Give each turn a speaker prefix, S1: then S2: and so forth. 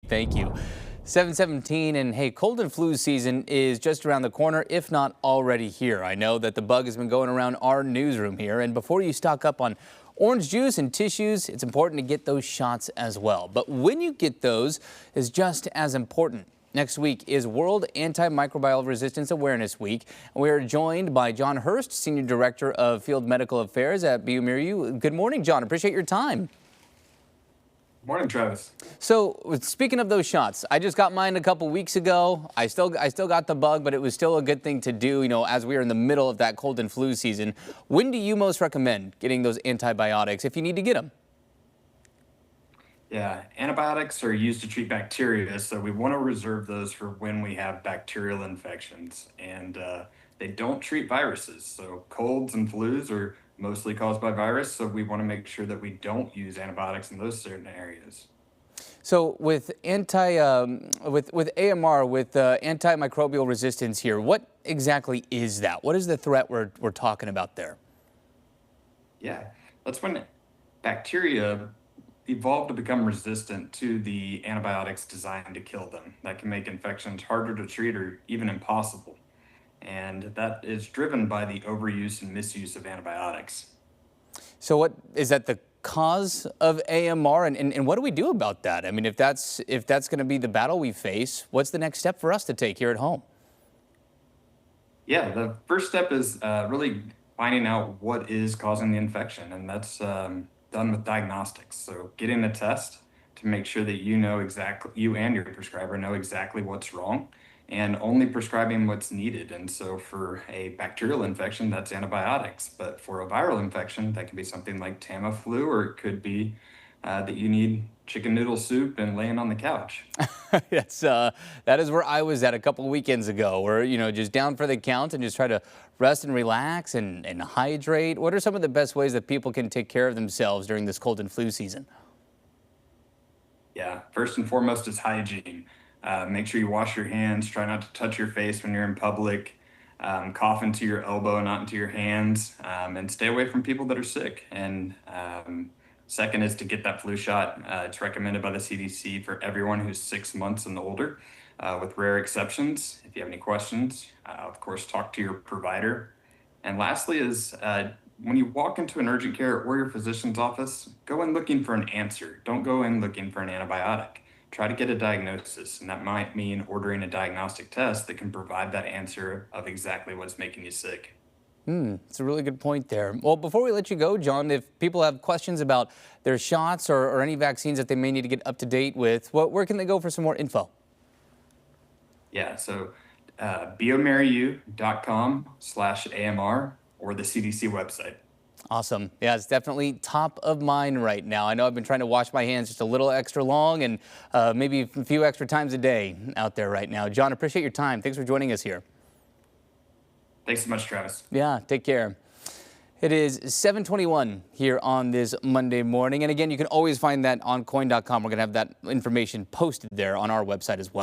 S1: Thank you. 7:17, and hey, cold and flu season is just around the corner, if not already here. I know that the bug has been going around our newsroom here, and before you stock up on orange juice and tissues, it's important to get those shots as well. But when you get those is just as important. Next week is World Antimicrobial Resistance Awareness Week. We are joined by John Hurst, Senior Director of Field Medical Affairs at bioMérieux. Good morning, John. Appreciate your time.
S2: Morning, Travis.
S1: So, speaking of those shots, I just got mine a couple weeks ago. I still got the bug, but it was still a good thing to do, as we are in the middle of that cold and flu season. When do you most recommend getting those antibiotics if you need to get them?
S2: Yeah, antibiotics are used to treat bacteria, so we want to reserve those for when we have bacterial infections. And they don't treat viruses. So colds and flus are mostly caused by virus, so we want to make sure that we don't use antibiotics in those certain areas.
S1: So with with AMR, with antimicrobial resistance here, what exactly is that? What is the threat we're talking about there?
S2: Yeah, that's when bacteria evolve to become resistant to the antibiotics designed to kill them. That can make infections harder to treat or even impossible. And that is driven by the overuse and misuse of antibiotics.
S1: So what is that the cause of AMR, and what do we do about that? I mean, if that's going to be the battle we face, what's the next step for us to take here at home?
S2: Yeah, the first step is really finding out what is causing the infection, and that's done with diagnostics. So getting a test to make sure that you and your prescriber know exactly what's wrong, and only prescribing what's needed. And so for a bacterial infection, that's antibiotics. But for a viral infection, that could be something like Tamiflu, or it could be that you need chicken noodle soup and laying on the couch.
S1: That is where I was at a couple of weekends ago, where, just down for the count and just try to rest and relax and hydrate. What are some of the best ways that people can take care of themselves during this cold and flu season?
S2: Yeah, first and foremost is hygiene. Make sure you wash your hands. Try not to touch your face when you're in public. Cough into your elbow, not into your hands, and stay away from people that are sick. And second is to get that flu shot. It's recommended by the CDC for everyone who's 6 months and older, with rare exceptions. If you have any questions, of course, talk to your provider. And lastly is when you walk into an urgent care or your physician's office, go in looking for an answer. Don't go in looking for an antibiotic. Try to get a diagnosis, and that might mean ordering a diagnostic test that can provide that answer of exactly what's making you sick.
S1: It's a really good point there. Well, before we let you go, John, if people have questions about their shots or any vaccines that they may need to get up to date with, where can they go for some more info?
S2: Yeah, so bioMérieux.com/AMR or the CDC website.
S1: Awesome. Yeah, it's definitely top of mind right now. I know I've been trying to wash my hands just a little extra long and maybe a few extra times a day out there right now. John, appreciate your time. Thanks for joining us here.
S2: Thanks so much, Travis.
S1: Yeah, take care. It is 7:21 here on this Monday morning. And again, you can always find that on coin.com. We're going to have that information posted there on our website as well.